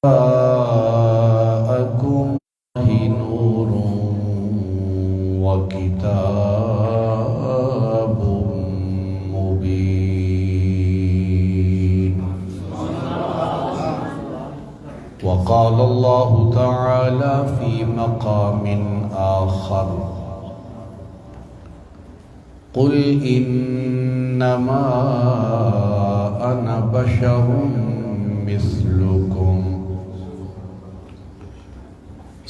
جاءكم نور وكتاب مبين. وقال الله تعالى في مقام آخر: قل إنما أنا بشر مثلكم.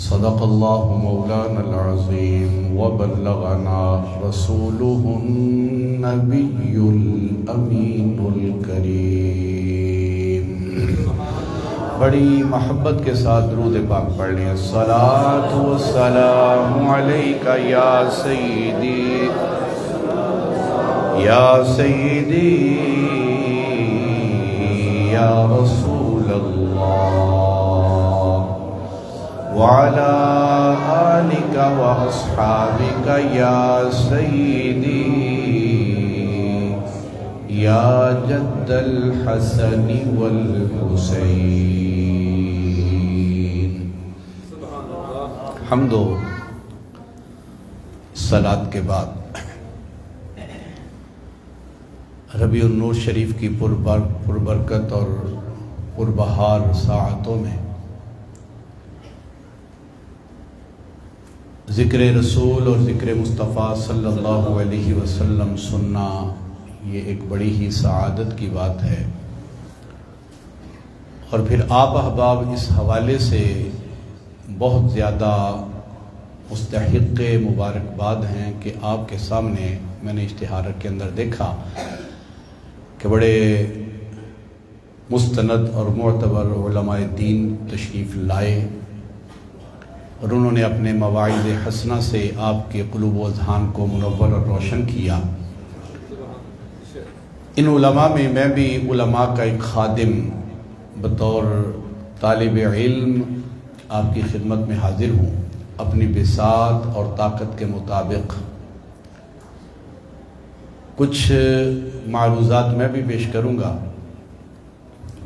صدق الله مولانا العظيم وبلغنا رسوله النبي الأمين الكريم. بڑی محبت کے ساتھ درود پاک پڑھ لیں. الصلاۃ والسلام علیک یا سیدی یا سیدی یا رسول اللہ وعلى آلك وأصحابك يا سيدي يا جد الحسن والحسين. حمد و صلاۃ کے بعد ربیع النور شریف کی پربرکت اور پربہار ساعتوں میں ذکر رسول اور ذکر مصطفیٰ صلی اللہ علیہ وسلم سننا یہ ایک بڑی ہی سعادت کی بات ہے. اور پھر آپ احباب اس حوالے سے بہت زیادہ مستحق مبارکباد ہیں کہ آپ کے سامنے میں نے اشتہار کے اندر دیکھا کہ بڑے مستند اور معتبر علماء دین تشریف لائے اور انہوں نے اپنے مواعظ حسنہ سے آپ کے قلوب و اذہان کو منور اور روشن کیا. ان علماء میں میں بھی علماء کا ایک خادم بطور طالب علم آپ کی خدمت میں حاضر ہوں. اپنی بساط اور طاقت کے مطابق کچھ معروضات میں بھی پیش کروں گا.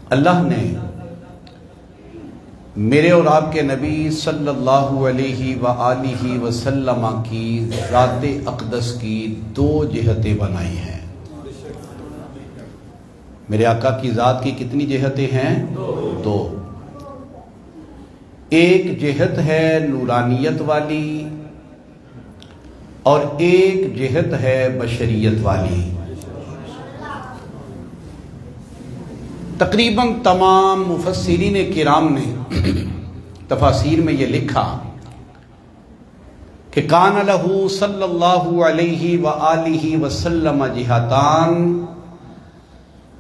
اللہ نے میرے اور آپ کے نبی صلی اللہ علیہ وآلہ وسلم کی ذات اقدس کی دو جہتیں بنائی ہیں. میرے آقا کی ذات کی کتنی جہتیں ہیں؟ دو. ایک جہت ہے نورانیت والی اور ایک جہت ہے بشریت والی. تقریباً تمام مفسرین کرام نے تفاسیر میں یہ لکھا کہ کان لہو صلی اللہ علیہ وآلہ وسلم جہتان،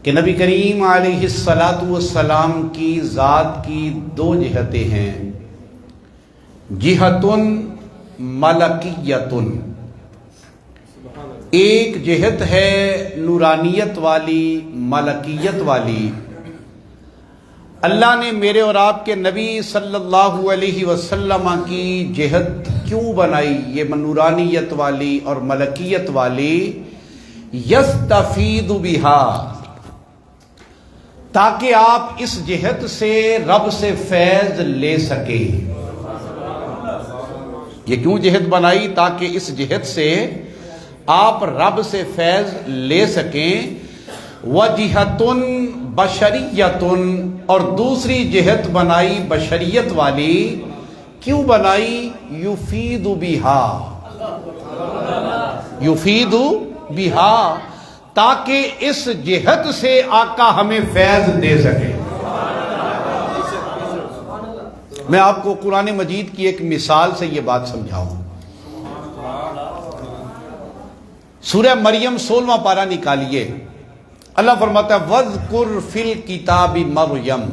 کہ نبی کریم علیہ السلام کی ذات کی دو جہتیں ہیں. جہتن ملکیتن، ایک جہت ہے نورانیت والی ملکیت والی. اللہ نے میرے اور آپ کے نبی صلی اللہ علیہ وسلم کی جہت کیوں بنائی یہ نورانیت والی اور ملکیت والی؟ یستفید بہا، تاکہ آپ اس جہت سے رب سے فیض لے سکیں. یہ کیوں جہت بنائی؟ تاکہ اس جہت سے آپ رب سے فیض لے سکیں. وجہتن بشریتن، اور دوسری جہت بنائی بشریت والی. کیوں بنائی؟ یفید بہا، یفید بہا، تاکہ اس جہت سے آقا ہمیں فیض دے سکے. میں آپ کو قرآن مجید کی ایک مثال سے یہ بات سمجھاؤں. سورہ مریم 16واں پارہ نکالیے. اللہ فرماتا ہے وَاذْكُرْ فِي الْكِتَابِ مَرْيَمَ،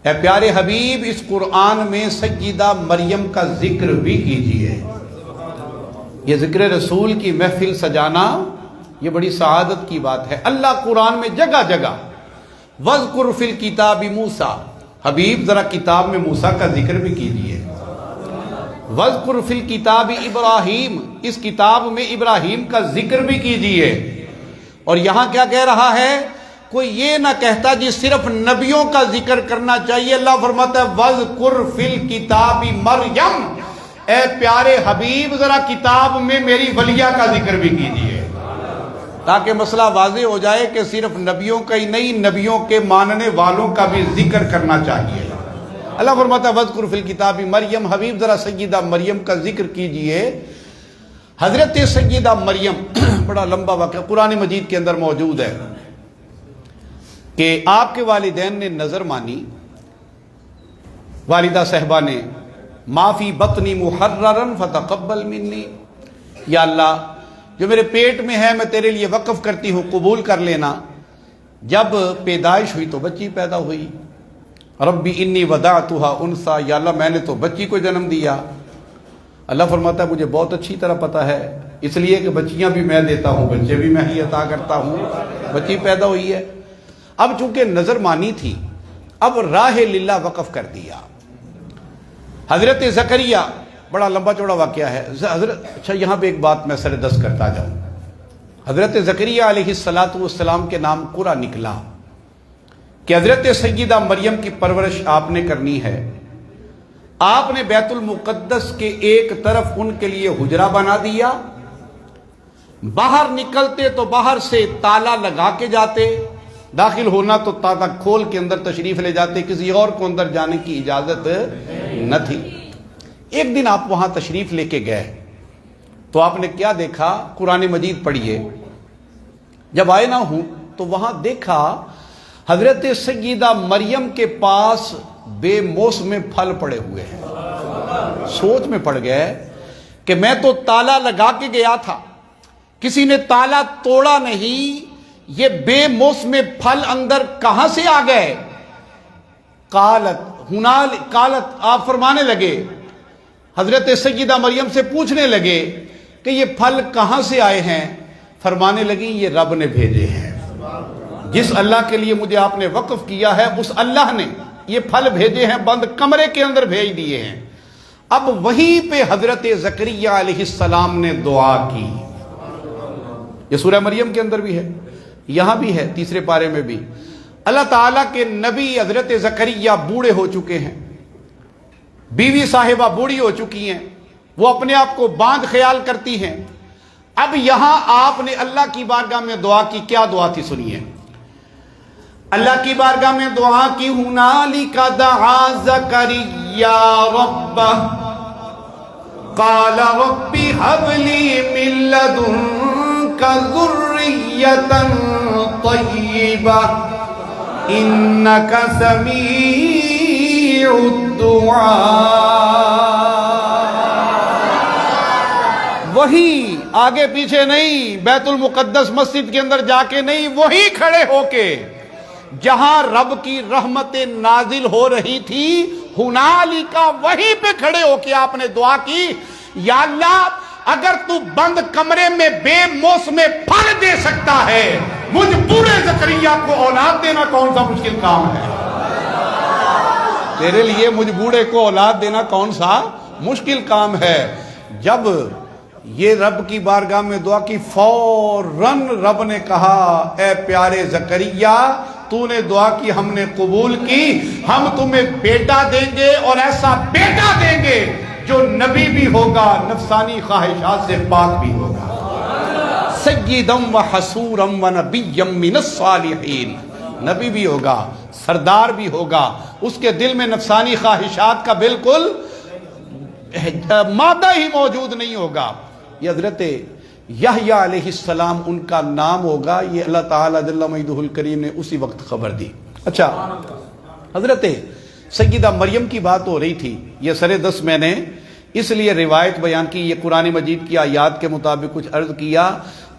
اے پیارے حبیب اس قرآن میں سیدہ مریم کا ذکر بھی کیجیے. یہ ذکر رسول کی محفل سجانا یہ بڑی سعادت کی بات ہے. اللہ قرآن میں جگہ جگہ وَاذْكُرْ فِي الْكِتَابِ مُوسَىٰ، حبیب ذرا کتاب میں موسیٰ کا ذکر بھی کیجیے. وَاذْكُرْ فِي الْكِتَابِ إِبْرَاهِيمَ، اس کتاب میں ابراہیم کا ذکر بھی کیجیے. اور یہاں کیا کہہ رہا ہے کوئی یہ نہ کہتا جی صرف نبیوں کا ذکر کرنا چاہیے. اللہ فرماتا ہے وَذْكُرْ فِي الْكِتَابِ مَرْيَمَ، اے پیارے حبیب ذرا کتاب میں میری ولیہ کا ذکر بھی کیجئے، تاکہ مسئلہ واضح ہو جائے کہ صرف نبیوں کا ہی نہیں، نبیوں کے ماننے والوں کا بھی ذکر کرنا چاہیے. اللہ فرماتا ہے وَذْكُرْ فِي الْكِتَابِ مَرْيَمَ، حبیب ذرا سیدہ مریم کا ذکر کیجئے. حضرت سیدہ مریم بڑا لمبا واقعہ قرآن مجید کے اندر موجود ہے کہ آپ کے والدین نے نظر مانی، والدہ صاحبہ نے، ما فی بطنی محررا فتقبل منی، یا اللہ جو میرے پیٹ میں ہے میں تیرے لیے وقف کرتی ہوں، قبول کر لینا. جب پیدائش ہوئی تو بچی پیدا ہوئی. ربی انی وضعتھا انثی، یا اللہ میں نے تو بچی کو جنم دیا. اللہ فرماتا ہے مجھے بہت اچھی طرح پتا ہے، اس لیے کہ بچیاں بھی میں دیتا ہوں، بچے بھی میں ہی عطا کرتا ہوں. بچی پیدا ہوئی ہے. اب چونکہ نظر مانی تھی، اب راہ للہ وقف کر دیا. حضرت زکریہ بڑا لمبا چوڑا واقعہ ہے. اچھا یہاں پہ ایک بات میں سر دست کرتا جاؤں. حضرت زکریہ علیہ السلام کے نام قرآن نکلا کہ حضرت سیدہ مریم کی پرورش آپ نے کرنی ہے. آپ نے بیت المقدس کے ایک طرف ان کے لیے حجرہ بنا دیا، باہر نکلتے تو باہر سے تالا لگا کے جاتے، داخل ہونا تو تالا کھول کے اندر تشریف لے جاتے، کسی اور کو اندر جانے کی اجازت نہ تھی. ایک دن آپ وہاں تشریف لے کے گئے تو آپ نے کیا دیکھا؟ قرآن مجید پڑھیے. جب آئے نہ ہوں تو وہاں دیکھا حضرت سیدہ مریم کے پاس بے موسم پھل پڑے ہوئے ہیں. سوچ میں پڑ گئے کہ میں تو تالا لگا کے گیا تھا، کسی نے تالا توڑا نہیں، یہ بے موسم پھل اندر کہاں سے آ گئے؟ قالت آپ فرمانے لگے، حضرت سیدہ مریم سے پوچھنے لگے کہ یہ پھل کہاں سے آئے ہیں؟ فرمانے لگی یہ رب نے بھیجے ہیں. جس اللہ کے لیے مجھے آپ نے وقف کیا ہے اس اللہ نے یہ پھل بھیجے ہیں، بند کمرے کے اندر بھیج دیے ہیں. اب وہیں پہ حضرت زکریا علیہ السلام نے دعا کی. یہ سورہ مریم کے اندر بھی ہے، یہاں بھی ہے، تیسرے پارے میں بھی. اللہ تعالیٰ کے نبی حضرت زکریا بوڑھے ہو چکے ہیں، بیوی صاحبہ بوڑھی ہو چکی ہیں، وہ اپنے آپ کو باندھ خیال کرتی ہیں. اب یہاں آپ نے اللہ کی بارگاہ میں دعا کی. کیا دعا تھی سنیے. اللہ کی بارگاہ میں دعا کی، ہنالک دعا زکریا ربہ قال رب هب لي من لدنك ذرية طيبة إنك سميع الدعاء. وہی آگے پیچھے نہیں، بیت المقدس مسجد کے اندر جا کے نہیں، وہی کھڑے ہو کے جہاں رب کی رحمت نازل ہو رہی تھی، ہنالکا وہیں پہ کھڑے ہو کے آپ نے دعا کی، یا اللہ اگر تو بند کمرے میں بے موسم پھل دے سکتا ہے، مجھ بوڑھے زکریا کو اولاد دینا کون سا مشکل کام ہے؟ تیرے لیے مجھ بوڑھے کو اولاد دینا کون سا مشکل کام ہے؟ جب یہ رب کی بارگاہ میں دعا کی، فوراً رب نے کہا اے پیارے زکریا تو نے دعا کی، ہم نے قبول کی، ہم تمہیں بیٹا دیں گے، اور ایسا بیٹا دیں گے جو نبی بھی ہوگا، نفسانی خواہشات سے پاک بھی ہوگا. سیدم و حسورم و نبیم من الصالحین، نبی بھی ہوگا، سردار بھی ہوگا، اس کے دل میں نفسانی خواہشات کا بالکل مادہ ہی موجود نہیں ہوگا. یہ حضرت یحییٰ علیہ السلام ان کا نام ہوگا. یہ اللہ تعالیٰ جل مجدہ الکریم نے اسی وقت خبر دی. اچھا حضرت سیدہ مریم کی بات ہو رہی تھی، یہ سر دس میں نے اس لیے روایت بیان کی، یہ قرآن مجید کی آیات کے مطابق کچھ عرض کیا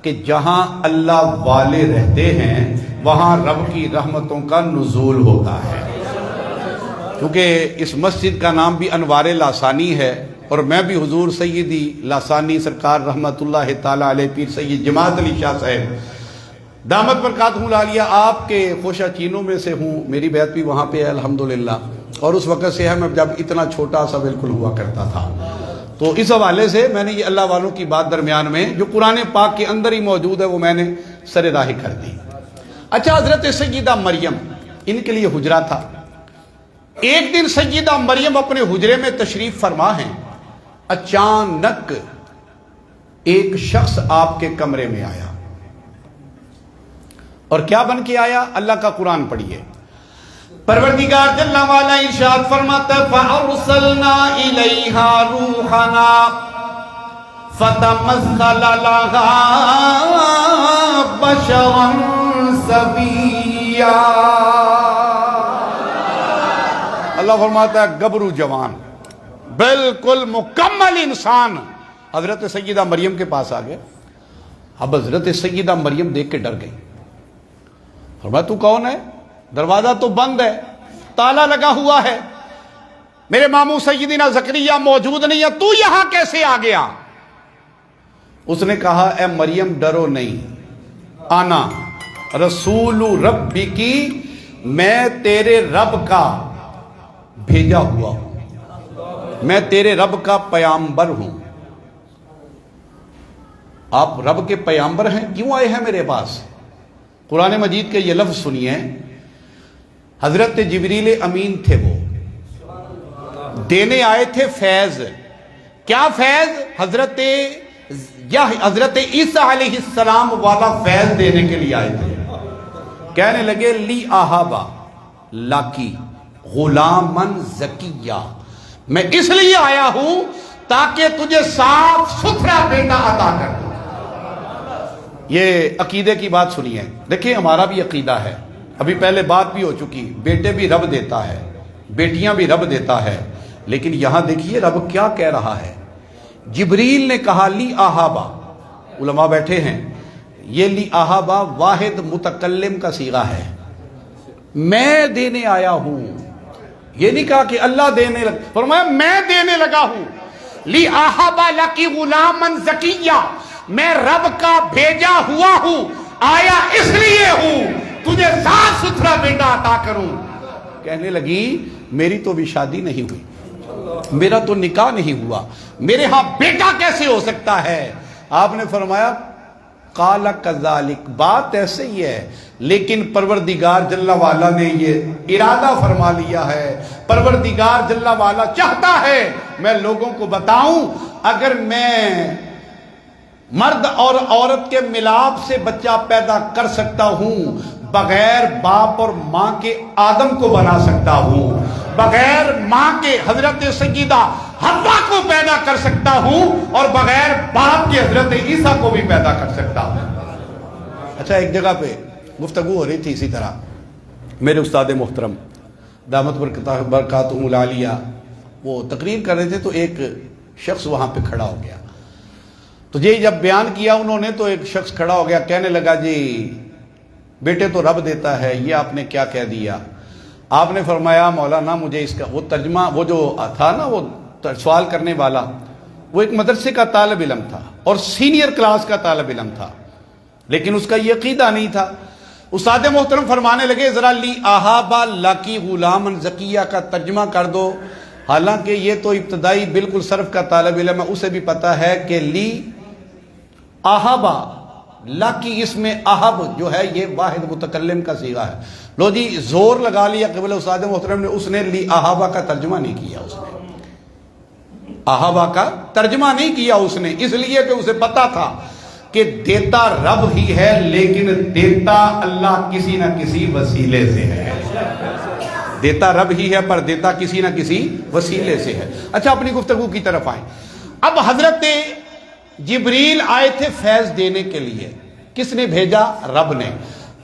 کہ جہاں اللہ والے رہتے ہیں وہاں رب کی رحمتوں کا نزول ہوتا ہے. کیونکہ اس مسجد کا نام بھی انوار لاسانی ہے، اور میں بھی حضور سیدی لاسانی سرکار رحمت اللہ تعالیٰ علیہ پیر سید جماعت علی شاہ صاحب دامت برکاتہ العالیہ آپ کے خوشہ چینوں میں سے ہوں. میری بیعت بھی وہاں پہ ہے الحمدللہ، اور اس وقت سے ہے میں جب اتنا چھوٹا سا بالکل ہوا کرتا تھا. تو اس حوالے سے میں نے یہ اللہ والوں کی بات درمیان میں جو قرآن پاک کے اندر ہی موجود ہے وہ میں نے سر راہ کر دی. اچھا، حضرت سیدہ مریم، ان کے لیے حجرہ تھا. ایک دن سیدہ مریم اپنے حجرے میں تشریف فرما ہیں، اچانک ایک شخص آپ کے کمرے میں آیا. اور کیا بن کے آیا؟ اللہ کا قرآن پڑھیے. پروردگار جل وعلا ارشاد فرماتا ہے فَأَرْسَلْنَا إِلَيْهَا رُوحَنَا فَتَمَثَّلَ لَهَا بَشَرًا سَوِيًّا. اللہ فرماتا ہے گبرو جوان، بالکل مکمل انسان حضرت سیدہ مریم کے پاس آ گئے. اب حضرت سیدہ مریم دیکھ کے ڈر گئی. فرمایا تو کون ہے؟ دروازہ تو بند ہے، تالا لگا ہوا ہے، میرے ماموں سیدنا زکریا موجود نہیں ہے، تو یہاں کیسے آ گیا؟ اس نے کہا اے مریم ڈرو نہیں، آنا رسول ربی کی، میں تیرے رب کا بھیجا ہوا ہوں، میں تیرے رب کا پیامبر ہوں. آپ رب کے پیامبر ہیں، کیوں آئے ہیں میرے پاس؟ قرآن مجید کے یہ لفظ سنیے. حضرت جبریل امین تھے، وہ دینے آئے تھے فیض. کیا فیض؟ حضرت عیسیٰ علیہ السلام والا فیض دینے کے لیے آئے تھے. کہنے لگے لی آہابا لاکی غلامن زکیہ، میں اس لیے آیا ہوں تاکہ تجھے صاف ستھرا بیٹا عطا کر دوں. یہ عقیدے کی بات سنیے. دیکھیں ہمارا بھی عقیدہ ہے، ابھی پہلے بات بھی ہو چکی، بیٹے بھی رب دیتا ہے، بیٹیاں بھی رب دیتا ہے. لیکن یہاں دیکھیے رب کیا کہہ رہا ہے. جبریل نے کہا لی آہابا، علماء بیٹھے ہیں، یہ لی آہابا واحد متکلم کا صیغہ ہے، میں دینے آیا ہوں. یہ نہیں کہا کہ اللہ دینے لگا، فرمایا میں دینے لگا ہوں. لی آہابا لکی غلامن زکیہ، میں رب کا بھیجا ہوا ہوں، آیا اس لیے ہوں تجھے صاف ستھرا بیٹا عطا کروں. کہنے لگی میری تو بھی شادی نہیں ہوئی، میرا تو نکاح نہیں ہوا، میرے ہاں بیٹا کیسے ہو سکتا ہے؟ آپ نے فرمایا قال کذالک، بات ایسے ہی ہے، لیکن پروردگار جل وعلا نے یہ ارادہ فرما لیا ہے. پروردگار جل وعلا چاہتا ہے میں لوگوں کو بتاؤں، اگر میں مرد اور عورت کے ملاپ سے بچہ پیدا کر سکتا ہوں، بغیر باپ اور ماں کے آدم کو بنا سکتا ہوں، بغیر ماں کے حضرت سیدہ حوا کو پیدا کر سکتا ہوں، اور بغیر باپ کے حضرت عیسیٰ کو بھی پیدا کر سکتا ہوں. اچھا، ایک جگہ پہ گفتگو ہو رہی تھی اسی طرح، میرے استاد محترم دامت برکاتہم العالیہ وہ تقریر کر رہے تھے، تو ایک شخص وہاں پہ کھڑا ہو گیا. تو یہ جب بیان کیا انہوں نے، تو ایک شخص کھڑا ہو گیا، کہنے لگا جی بیٹے تو رب دیتا ہے، یہ آپ نے کیا کہہ دیا؟ آپ نے فرمایا مولانا مجھے اس کا وہ ترجمہ، وہ جو تھا نا وہ سوال کرنے والا، وہ ایک مدرسے کا طالب علم تھا اور سینئر کلاس کا طالب علم تھا، لیکن اس کا یہ عقیدہ نہیں تھا. استاد محترم فرمانے لگے ذرا لی آہابا لاکی غلامن زکیہ کا ترجمہ کر دو. حالانکہ یہ تو ابتدائی بالکل صرف کا طالب علم ہے، اسے بھی پتا ہے کہ لی آہابا لاکی، اس میں احب جو ہے یہ واحد متکلم کا صیغہ ہے. لو جی زور لگا لیا قبل استاد محترم نے، اس نے لی آہابا کا ترجمہ نہیں کیا، اس نے آہابا کا ترجمہ نہیں کیا اس نے، اس لیے کہ اسے پتا تھا کہ دیتا رب ہی ہے، لیکن دیتا اللہ کسی نہ کسی وسیلے سے ہے. دیتا رب ہی ہے پر دیتا کسی نہ کسی وسیلے سے ہے. اچھا اپنی گفتگو کی طرف آئیں. اب حضرت جبریل آئے تھے فیض دینے کے لیے، کس نے بھیجا؟ رب نے.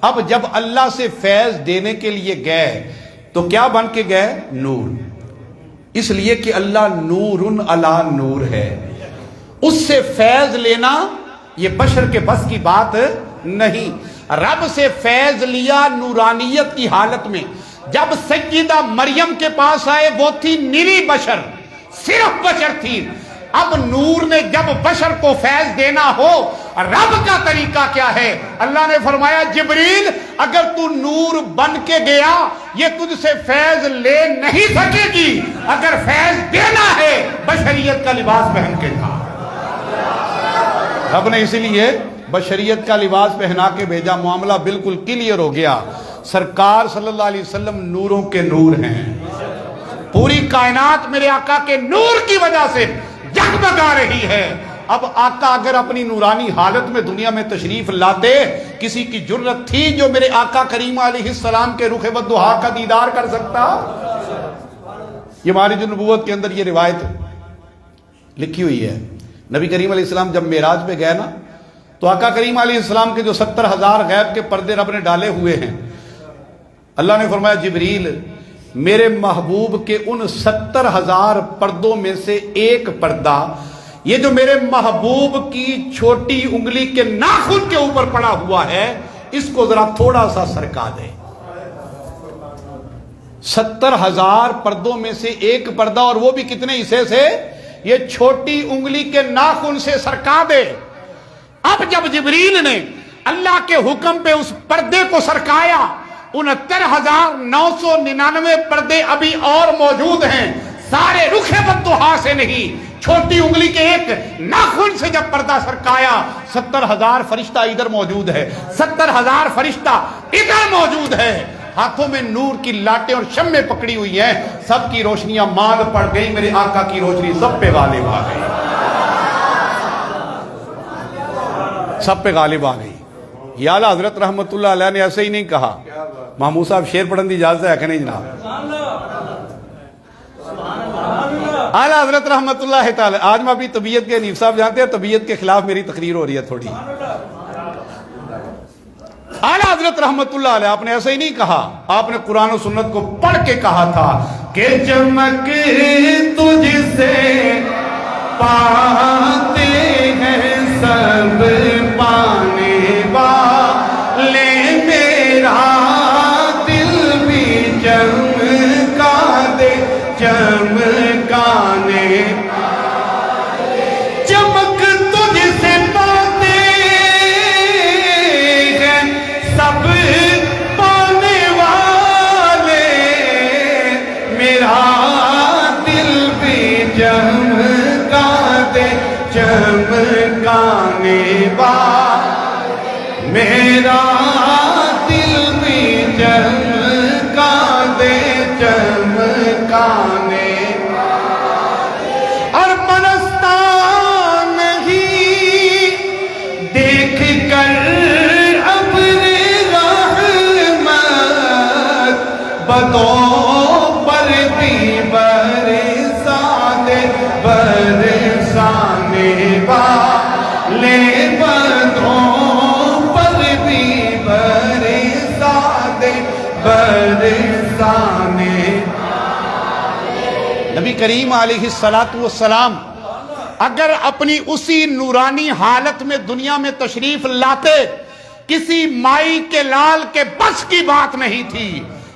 اب جب اللہ سے فیض دینے کے لیے گئے تو کیا بن کے گئے؟ نور. اس لیے کہ اللہ نور علی نور ہے، اس سے فیض لینا یہ بشر کے بس کی بات نہیں. رب سے فیض لیا نورانیت کی حالت میں. جب سیدہ مریم کے پاس آئے وہ تھی نری بشر، صرف بشر تھی. اب نور نے جب بشر کو فیض دینا ہو، رب کا طریقہ کیا ہے؟ اللہ نے فرمایا جبریل اگر تو نور بن کے گیا یہ تجھ سے فیض لے نہیں سکے گی، اگر فیض دینا ہے بشریت کا لباس پہن کے تھا. رب نے اسی لیے بشریت کا لباس پہنا کے بھیجا، معاملہ بالکل کلیئر ہو گیا۔ سرکار صلی اللہ علیہ وسلم نوروں کے نور ہیں، پوری کائنات میرے آقا کے نور کی وجہ سے جگمگا رہی ہے۔ اب آقا اگر اپنی نورانی حالت میں دنیا میں تشریف لاتے، کسی کی جرت تھی جو میرے آقا کریم علیہ السلام کے رخ والضحیٰ کا دیدار کر سکتا؟ یہ ہماری جو نبوت کے اندر یہ روایت لکھی ہوئی ہے، نبی کریم علیہ السلام جب معراج پہ گئے نا، تو آقا کریم علیہ السلام کے جو 70,000 غیب کے پردے رب نے ڈالے ہوئے ہیں، اللہ نے فرمایا جبریل میرے محبوب کے ان 70,000 پردوں میں سے ایک پردہ، یہ جو میرے محبوب کی چھوٹی انگلی کے ناخن کے اوپر پڑا ہوا ہے، اس کو ذرا تھوڑا سا سرکا دے۔ 70,000 پردوں میں سے ایک پردہ، اور وہ بھی کتنے حصے سے؟ یہ چھوٹی انگلی کے ناخن سے سرکا دے۔ اب جب جبریل نے اللہ کے حکم پہ اس پردے کو سرکایا، 69,999 پردے ابھی اور موجود ہیں، سارے رخ والضحیٰ سے نہیں، چھوٹی انگلی کے ایک ناخن سے جب پردہ سرکایا، 70,000 فرشتہ ادھر موجود ہے، 70,000 فرشتہ ادھر موجود ہے، ہاتھوں میں نور کی لاٹیں اور شمیں پکڑی ہوئی ہیں، سب کی روشنیاں ماند پڑ گئی، میرے آقا کی روشنی سب پہ غالب آ گئی، سب پہ غالب آ گئی۔ یہ اعلیٰ حضرت رحمت اللہ علیہ نے ایسے ہی نہیں کہا۔ محمود صاحب شعر پڑھن دی اجازت ہے کہ نہیں جناب؟ اعلیٰ حضرت رحمت اللہ تعالی، آج میں اپنی طبیعت کے حنیف صاحب جانتے ہیں، طبیعت کے خلاف میری تقریر ہو رہی ہے تھوڑی۔ اعلیٰ حضرت رحمت اللہ علیہ آپ نے ایسا ہی نہیں کہا، آپ نے قرآن و سنت کو پڑھ کے کہا تھا کہ چمک تجھ سے پاتے ہیں سب پانے والے، میرا دل بھی چمکا دے چمکانے، چمک تجھ سے پاتے ہیں سب پانے والے، میرا دل بھی چمکا دے چمکانے والے، میرا دل بھی چمکا دے چمکانے، اور پرستان نہیں دیکھ کر ابر رحمت، بدوں پر بھی برسا دے برسانے والے، بدوں پر بھی برسا دے برسانے۔ نبی کریم علیہ السلام اگر اپنی اسی نورانی حالت میں دنیا میں تشریف لاتے، کسی مائی کے لال کے بس کی بات نہیں تھی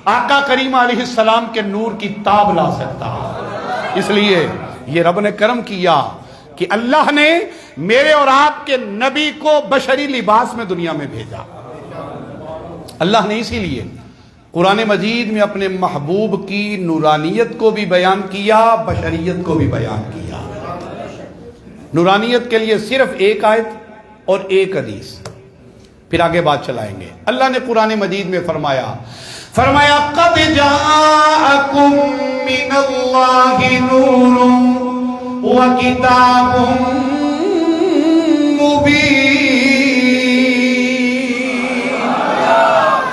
آقا کریم علیہ السلام کے نور کی تاب لا سکتا۔ اس لیے یہ رب نے کرم کیا کہ اللہ نے میرے اور آپ کے نبی کو بشری لباس میں دنیا میں بھیجا۔ اللہ نے اسی لیے قرآن مجید میں اپنے محبوب کی نورانیت کو بھی بیان کیا، بشریت کو بھی بیان کیا۔ نورانیت کے لیے صرف ایک آیت اور ایک حدیث، پھر آگے بات چلائیں گے۔ اللہ نے قرآن مجید میں فرمایا قد جاءکم من اللہ نور وکتاب مبین۔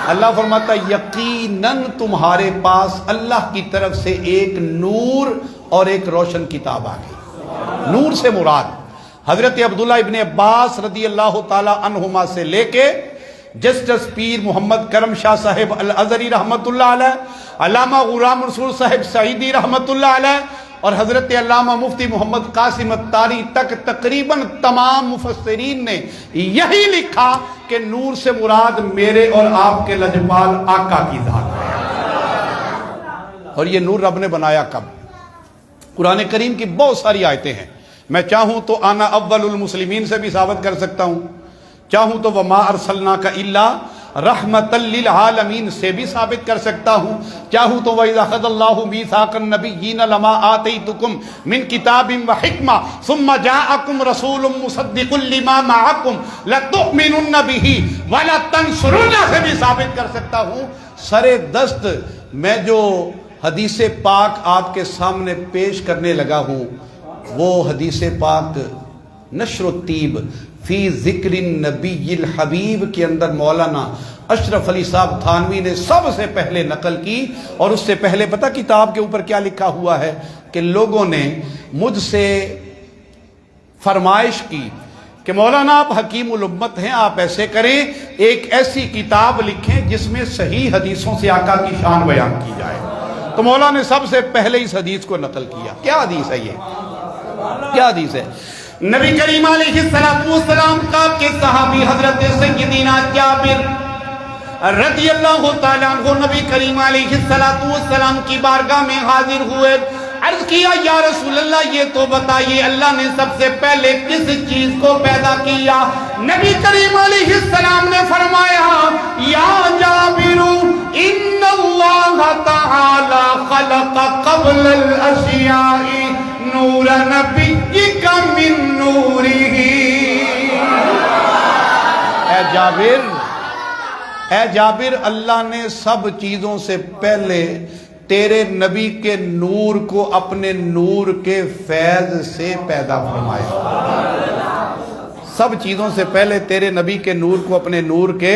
اللہ فرماتا ہے یقیناً تمہارے پاس اللہ کی طرف سے ایک نور اور ایک روشن کتاب آ گئی۔ نور سے مراد حضرت عبداللہ ابن عباس رضی اللہ تعالی عنہما سے لے کے جسٹس پیر محمد کرم شاہ صاحب الازہری رحمت اللہ علیہ، علامہ غلام رسول صاحب سعیدی رحمت اللہ علیہ، اور حضرت علامہ مفتی محمد قاسم الطاری تک تقریباً تمام مفسرین نے یہی لکھا کہ نور سے مراد میرے اور آپ کے لجپال آقا کی ذات ہے۔ اور یہ نور رب نے بنایا کب؟ قرآن کریم کی بہت ساری آیتیں ہیں، میں چاہوں تو آنا اول المسلمین سے بھی ثابت کر سکتا ہوں، چاہوں تو وما ارسلناک الا رحمت للعالمین سے بھی ثابت کر سکتا ہوں، چاہوں تو وَإِذَا أَخَذَ اللَّهُ مِيثَاقَ النَّبِيِّينَ لَمَا آتَيْتُكُم مِّن كِتَابٍ وَحِكْمَةٍ ثُمَّ جَاءَكُمْ رَسُولٌ مُصَدِّقٌ لِّمَا مَعَكُمْ لَتُؤْمِنُنَّ بِهِ وَلَتَنصُرُنَّهُ سے بھی ثابت کر سکتا ہوں۔ سر دست میں جو حدیث پاک آپ کے سامنے پیش کرنے لگا ہوں، وہ حدیث پاک نشر الطیب فی ذکر النبی الحبیب کے اندر مولانا اشرف علی صاحب تھانوی نے سب سے پہلے نقل کی، اور اس سے پہلے پتہ کتاب کے اوپر کیا لکھا ہوا ہے کہ لوگوں نے مجھ سے فرمائش کی کہ مولانا آپ حکیم الامت ہیں، آپ ایسے کریں ایک ایسی کتاب لکھیں جس میں صحیح حدیثوں سے آقا کی شان بیان کی جائے۔ تو مولانا نے سب سے پہلے اس حدیث کو نقل کیا۔ کیا حدیث ہے یہ؟ کیا حدیث ہے؟ نبی کریم علیہ السلام کا کہ صحابی حضرت سیدنا جابر رضی اللہ تعالیٰ عنہ نبی کریم علیہ السلام کی بارگاہ میں حاضر ہوئے، عرض کیا یا رسول اللہ یہ تو بتائیے اللہ نے سب سے پہلے کس چیز کو پیدا کیا؟ نبی کریم علیہ السلام نے فرمایا یا جابر ان اللہ تعالی خلق قبل الاشیاء نور نبیک من نورہ۔ اے جابر اللہ نے سب چیزوں سے پہلے تیرے نبی کے نور کو اپنے نور کے فیض سے پیدا فرمایا۔ سب چیزوں سے پہلے تیرے نبی کے نور کو اپنے نور کے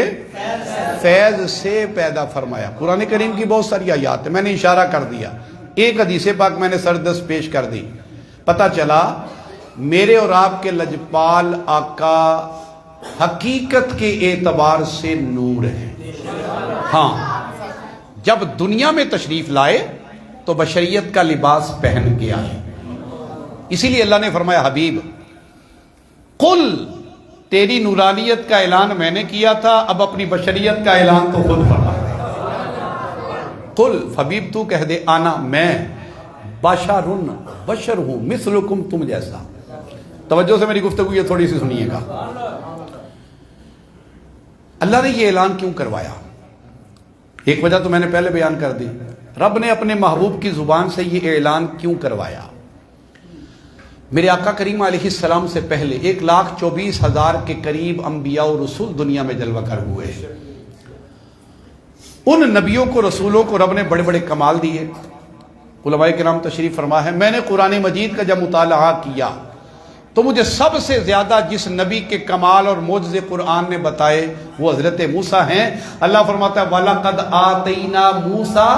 فیض سے پیدا فرمایا۔ قرآن کریم کی بہت ساری آیات ہیں، میں نے اشارہ کر دیا، ایک حدیث پاک میں نے سردست پیش کر دی، پتہ چلا میرے اور آپ کے لجپال آقا حقیقت کے اعتبار سے نور ہیں۔ ہاں جب دنیا میں تشریف لائے تو بشریت کا لباس پہن کے آئے، اسی لیے اللہ نے فرمایا حبیب قل، تیری نورانیت کا اعلان میں نے کیا تھا، اب اپنی بشریت کا اعلان تو خود فرما دے۔ قل حبیب تو کہہ دے آنا میں بشر ہوں مثلکم، تم جیسا۔ توجہ سے میری گفتگو یہ تھوڑی سی سنیے گا۔ اللہ نے یہ اعلان کیوں کروایا؟ ایک وجہ تو میں نے پہلے بیان کر دی، رب نے اپنے محبوب کی زبان سے یہ اعلان کیوں کروایا؟ میرے آقا کریم علیہ السلام سے پہلے 1,24,000 کے قریب انبیاء و رسول دنیا میں جلوہ گر ہوئے، ان نبیوں کو رسولوں کو رب نے بڑے بڑے کمال دیے۔ علماء کرام تشریف فرما ہے میں نے قرآن مجید کا جب مطالعہ کیا تو مجھے سب سے زیادہ جس نبی کے کمال اور معجزے قرآن نے بتائے وہ حضرت موسیٰ ہیں۔ اللہ فرماتا ہے وَلَقَدْ آتَيْنَا مُوسَىٰ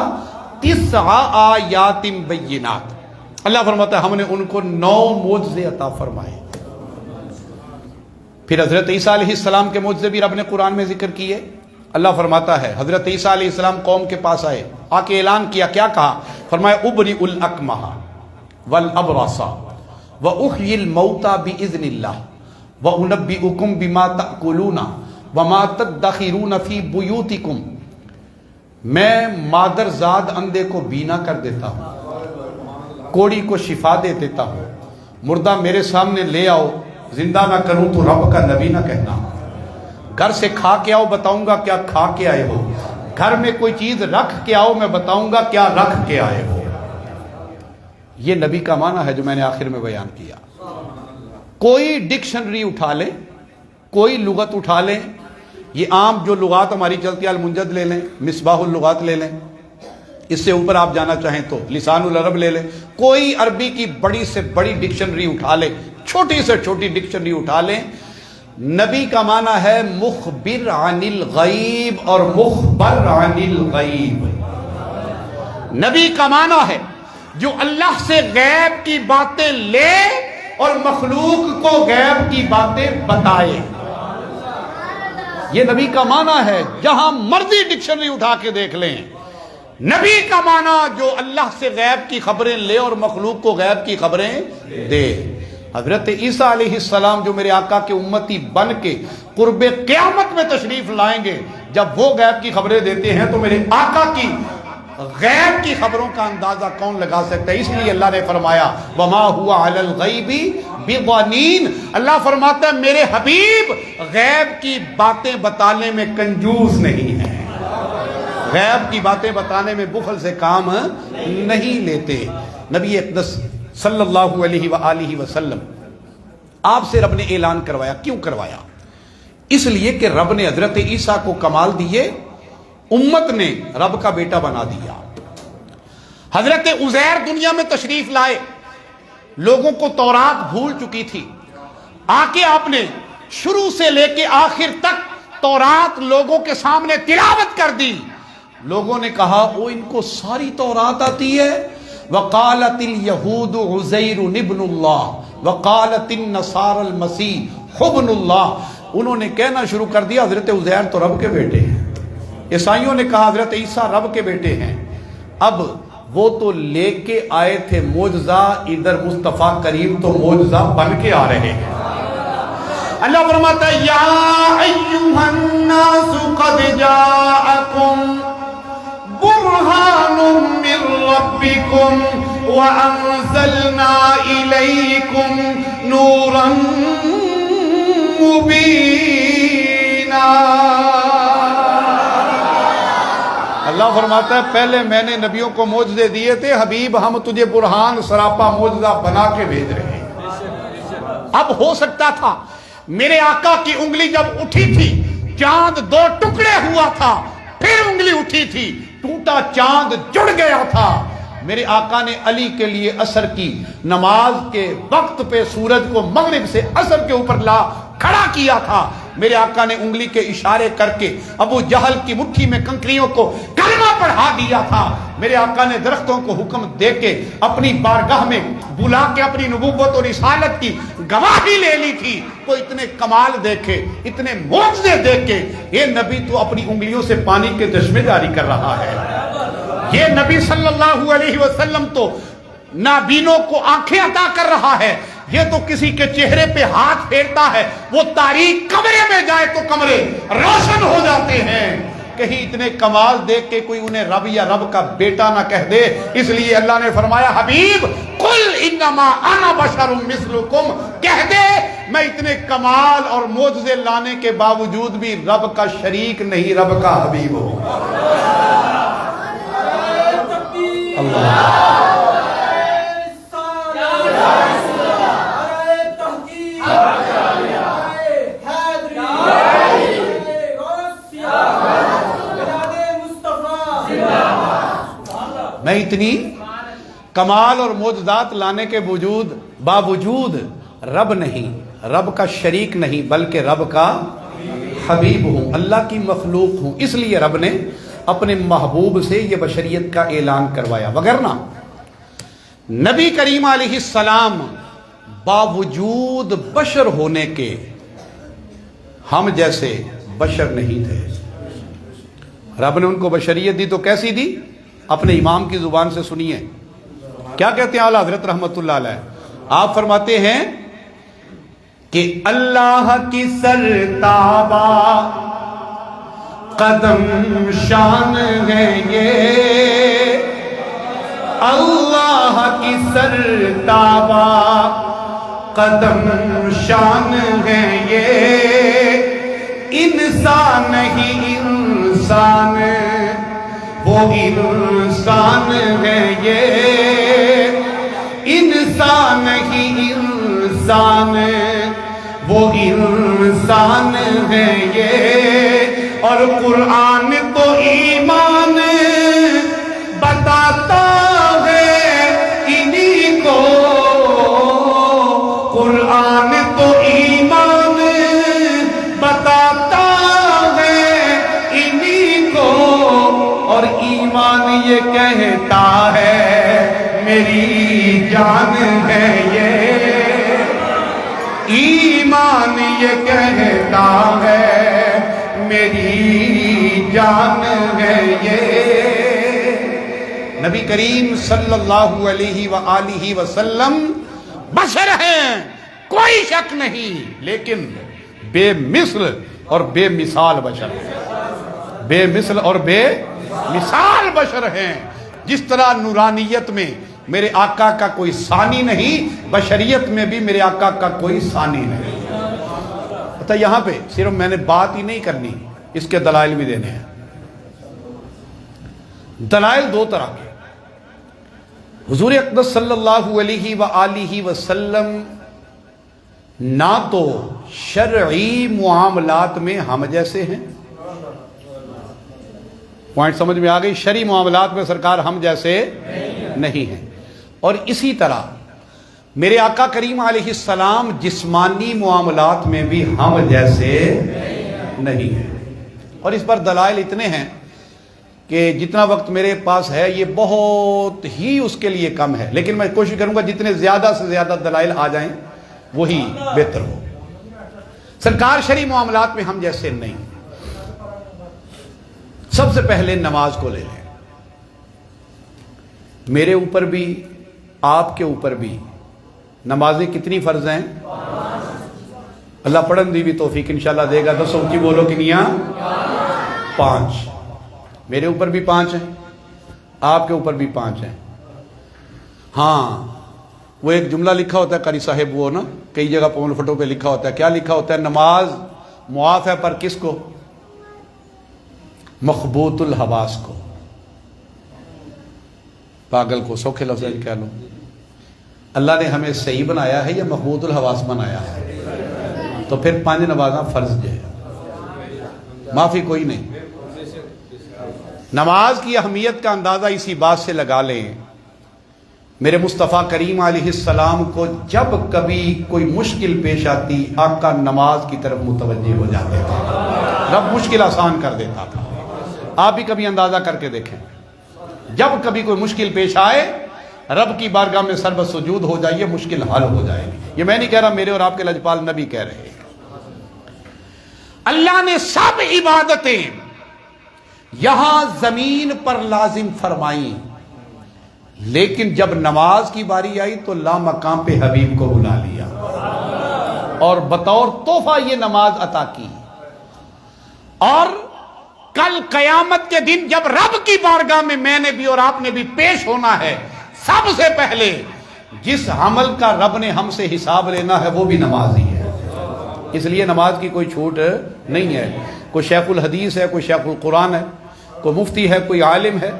9 آیات بینات، اللہ فرماتا ہے ہم نے ان کو 9 معجزے عطا فرمائے۔ پھر حضرت عیسیٰ علیہ السلام کے معجزے بھی رب نے قرآن میں ذکر کیے۔ اللہ فرماتا ہے حضرت عیسیٰ علیہ السلام قوم کے پاس آئے، آ کے اعلان کیا، کیا کہا؟ فرمایا اُبْرِئُ الْأَكْمَحَ وَالْأَبْرَصَ وَأُحْيِي الْمَوْتَى بِإِذْنِ اللَّهِ وَأُنَبِّئُكُم بِمَا تَأْكُلُونَ وَمَا تَدَّخِرُونَ فِي بُيُوتِكُم، میں مادر زاد اندھے کو بینا کر دیتا ہوں، کوڑی کو شفا دے دیتا ہوں، مردہ میرے سامنے لے آؤ، زندہ نہ کروں تو رب کا نبی نہ کہنا، گھر سے کھا کے آؤ بتاؤں گا کیا کھا کے آئے ہو، گھر میں کوئی چیز رکھ کے آؤ میں بتاؤں گا کیا رکھ کے آئے ہو۔ یہ نبی کا معنی ہے جو میں نے آخر میں بیان کیا۔ کوئی ڈکشنری اٹھا لیں، کوئی لغت اٹھا لیں، یہ عام جو لغات ہماری چلتی ہے المنجد لے لیں، مصباح اللغات لے لیں، اس سے اوپر آپ جانا چاہیں تو لسان العرب لے لیں، کوئی عربی کی بڑی سے بڑی ڈکشنری اٹھا لیں، چھوٹی سے چھوٹی ڈکشنری اٹھا لیں، نبی کا معنی ہے مخبر عن الغیب اور مخبر عن الغیب۔ نبی کا معنی ہے جو اللہ سے غیب کی باتیں لے اور مخلوق کو غیب کی باتیں بتائے، یہ نبی کا معنی ہے۔ جہاں مرضی ڈکشنری اٹھا کے دیکھ لیں، نبی کا معنی جو اللہ سے غیب کی خبریں لے اور مخلوق کو غیب کی خبریں دے۔ حضرت عیسیٰ علیہ السلام جو میرے آقا کے امتی بن کے قرب قیامت میں تشریف لائیں گے، جب وہ غیب کی خبریں دیتے ہیں تو میرے آقا کی غیب کی خبروں کا اندازہ کون لگا سکتا ہے؟ اس لیے اللہ نے فرمایا وما هو علی الغیب بضنین، اللہ فرماتا ہے میرے حبیب غیب کی باتیں بتانے میں کنجوس نہیں ہے، غیب کی باتیں بتانے میں بخل سے کام نہیں لیتے۔ نبی اقدس صلی اللہ علیہ وآلہ وسلم آپ سے رب نے اعلان کروایا، کیوں کروایا؟ اس لیے کہ رب نے حضرت عیسیٰ کو کمال دیے، امت نے رب کا بیٹا بنا دیا۔ حضرت عزیر دنیا میں تشریف لائے، لوگوں کو تورات بھول چکی تھی، آ کے آپ نے شروع سے لے کے آخر تک تورات لوگوں کے سامنے تلاوت کر دی۔ لوگوں نے کہا او ان کو ساری تورات آتی ہے۔ وقالت اليہود عزیر ابن اللہ وقالت النصارى المسیح ابن اللہ، انہوں نے کہنا شروع کر دیا حضرت عزیر تو رب کے بیٹے ہیں، عیسائیوں نے کہا حضرت عیسیٰ رب کے بیٹے ہیں۔ اب وہ تو لے کے آئے تھے معجزہ، ادھر مصطفیٰ کریم تو معجزہ بن کے آ رہے ہیں۔ اللہ فرماتا ہے یا ایھا الناس قد جاءکم برہان من ربکم وانزلنا الیکم نورا مبینا۔ اللہ فرماتا ہے پہلے میں نے نبیوں کو معجزے دیے تھے، حبیب ہم تجھے برہان سراپا معجزہ بنا کے بھیج رہے ہیں۔ اب ہو سکتا تھا میرے آقا کی انگلی جب اٹھی تھی چاند دو ٹکڑے ہوا تھا، پھر انگلی اٹھی تھی ٹوٹا چاند جڑ گیا تھا۔ میرے آقا نے علی کے لیے عصر کی نماز کے وقت پہ سورج کو مغرب سے عصر کے اوپر لا کھڑا کیا تھا۔ میرے آقا نے انگلی کے اشارے کر کے ابو جہل کی مٹھی میں کنکریوں کو کلمہ پڑھا دیا تھا۔ میرے آقا نے درختوں کو حکم دے کے اپنی بارگاہ میں بلا کے اپنی نبوت اور رسالت کی گواہی لے لی تھی۔ تو اتنے کمال دیکھے، اتنے معجزے دیکھ کے یہ نبی تو اپنی انگلیوں سے پانی کے چشمے جاری کر رہا ہے۔ یہ نبی صلی اللہ علیہ وسلم تو نابینوں کو آنکھیں عطا کر رہا ہے، یہ تو کسی کے چہرے پہ ہاتھ پھیرتا ہے، وہ تاریک کمرے میں جائے تو کمرے روشن ہو جاتے ہیں۔ کہیں اتنے کمال دیکھ کے کوئی انہیں رب یا رب کا بیٹا نہ کہہ دے، اس لیے اللہ نے فرمایا حبیب قل انما انا بشر مثلکم، کہہ دے میں اتنے کمال اور معجزے لانے کے باوجود بھی رب کا شریک نہیں، رب کا حبیب ہوں۔ اللہ میں اتنی کمال اور معجزات لانے کے باوجود رب نہیں، رب کا شریک نہیں، بلکہ رب کا حبیب ہوں، اللہ کی مخلوق ہوں۔ اس لیے رب نے اپنے محبوب سے یہ بشریت کا اعلان کروایا، وگرنہ نبی کریم علیہ السلام باوجود بشر ہونے کے ہم جیسے بشر نہیں تھے۔ رب نے ان کو بشریت دی تو کیسی دی؟ اپنے امام کی زبان سے سنیے کیا کہتے ہیں اعلیٰ حضرت رحمت اللہ علیہ۔ آپ فرماتے ہیں کہ اللہ کی سرتابہ قدم شان ہے یہ، اللہ کی سرتابہ قدم شان ہے یہ، انسان نہیں انسان وہ انسان ہے یہ، انسان ہی انسان وہ انسان ہے یہ، اور قرآن تو ایمان بتاتا ہے انہی کو، قرآن تو ایمان بتاتا ہے انہی کو، اور ایمان یہ کہتا ہے میری جان ہے یہ، ایمان یہ کہتا ہے میری جان ہے یہ۔ نبی کریم صلی اللہ علیہ وآلہ وسلم بشر ہیں، کوئی شک نہیں، لیکن بے مثل اور بے مثال بشر ہیں، بے مثل اور بے مثال بشر ہیں. جس طرح نورانیت میں میرے آقا کا کوئی ثانی نہیں، بشریت میں بھی میرے آقا کا کوئی ثانی نہیں. تو یہاں پہ صرف میں نے بات ہی نہیں کرنی، اس کے دلائل بھی دینے ہیں. دلائل دو طرح کے. حضور اقدس صلی اللہ علیہ وآلہ وسلم نہ تو شرعی معاملات میں ہم جیسے ہیں، پوائنٹ سمجھ میں آ گئی؟ شرعی معاملات میں سرکار ہم جیسے نہیں ہیں. اور اسی طرح میرے آقا کریم علیہ السلام جسمانی معاملات میں بھی ہم جیسے نہیں ہیں. اور اس پر دلائل اتنے ہیں کہ جتنا وقت میرے پاس ہے یہ بہت ہی اس کے لیے کم ہے، لیکن میں کوشش کروں گا جتنے زیادہ سے زیادہ دلائل آ جائیں وہی بہتر ہو. سرکار شرعی معاملات میں ہم جیسے نہیں. سب سے پہلے نماز کو لے لیں. میرے اوپر بھی آپ کے اوپر بھی نمازیں کتنی فرض ہیں؟ اللہ پڑھن دی بھی توفیق انشاءاللہ دے گا. دسو کی بولو کنیاں؟ 5. میرے اوپر بھی 5 ہیں، آپ کے اوپر بھی 5 ہیں. ہاں وہ ایک جملہ لکھا ہوتا ہے قاری صاحب، وہ نا کئی جگہ پونفٹوں پہ لکھا ہوتا ہے. کیا لکھا ہوتا ہے؟ نماز معاف ہے پر کس کو؟ مخبوط الحواس کو. پاگل کو سوکھے لفظ کہہ لو. اللہ نے ہمیں صحیح بنایا ہے یا مخبوط الحواس بنایا ہے؟ تو پھر 5 نمازاں فرض جو ہے، معافی کوئی نہیں. نماز کی اہمیت کا اندازہ اسی بات سے لگا لیں، میرے مصطفیٰ کریم علیہ السلام کو جب کبھی کوئی مشکل پیش آتی آقا نماز کی طرف متوجہ ہو جاتے تھے. رب مشکل آسان کر دیتا تھا. آپ بھی کبھی اندازہ کر کے دیکھیں، جب کبھی کوئی مشکل پیش آئے رب کی بارگاہ میں سر بسجود ہو جائیے، مشکل حل ہو جائے گی. یہ میں نہیں کہہ رہا، میرے اور آپ کے لجپال نبی کہہ رہے ہیں. اللہ نے سب عبادتیں یہاں زمین پر لازم فرمائیں، لیکن جب نماز کی باری آئی تو لامقام پہ حبیب کو بلا لیا اور بطور تحفہ یہ نماز عطا کی. اور کل قیامت کے دن جب رب کی بارگاہ میں میں نے بھی اور آپ نے بھی پیش ہونا ہے، سب سے پہلے جس عمل کا رب نے ہم سے حساب لینا ہے وہ بھی نماز ہی ہے. اس لیے نماز کی کوئی چھوٹ نہیں ہے. کوئی شیخ الحدیث ہے، کوئی شیخ القرآن ہے، کوئی مفتی ہے، کوئی عالم ہے،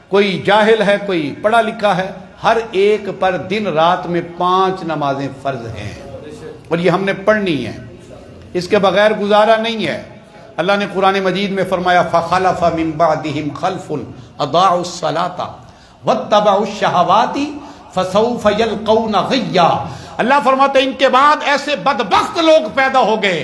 کوئی جاہل ہے، کوئی پڑھا لکھا ہے، ہر ایک پر دن رات میں 5 نمازیں فرض ہیں اور یہ ہم نے پڑھنی ہے. اس کے بغیر گزارا نہیں ہے. اللہ نے قرآن مجید میں فرمایا فَخَلَفَ مِن بَعْدِهِمْ خَلْفٌ أَضَاعُوا الصَّلَاةَ وَاتَّبَعُوا الشَّهَوَاتِ فَسَوْفَ يَلْقَوْنَ غَيًّا. اللہ فرماتے ہیں ان کے بعد ایسے بدبخت لوگ پیدا ہو گئے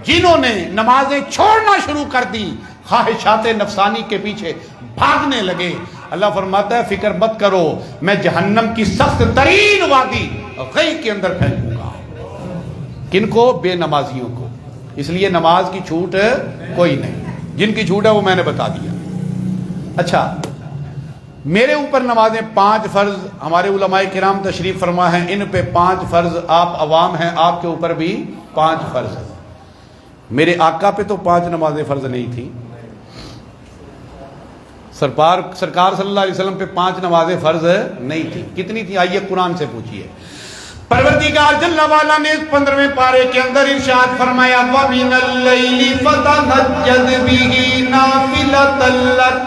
جنہوں نے نمازیں چھوڑنا شروع کر دی، خواہشات نفسانی کے پیچھے بھاگنے لگے. اللہ فرماتا ہے فکر مت کرو، میں جہنم کی سخت ترین وادی غی کے اندر پھینکوں گا. کن کو؟ بے نمازیوں کو. اس لیے نماز کی چھوٹ کوئی نہیں. جن کی چھوٹ ہے وہ میں نے بتا دیا. اچھا، میرے اوپر نمازیں 5 فرض، ہمارے علماء کرام تشریف فرما ہیں، ان پہ 5 فرض. آپ عوام ہیں، آپ کے اوپر بھی 5 فرض. میرے آقا پہ تو 5 نمازیں فرض نہیں تھی. سرکار صلی اللہ علیہ وسلم پہ 5 نمازیں فرض نہیں تھی. کتنی تھی؟ آئیے قرآن سے پوچھیے. پروردگار جل وعلا نے 15ویں پارے کے اندر ارشاد فرمایا وَمِنَ اللَّيْلِ فَتَهَجَّدْ بِهِ نَافِلَةً لَكَ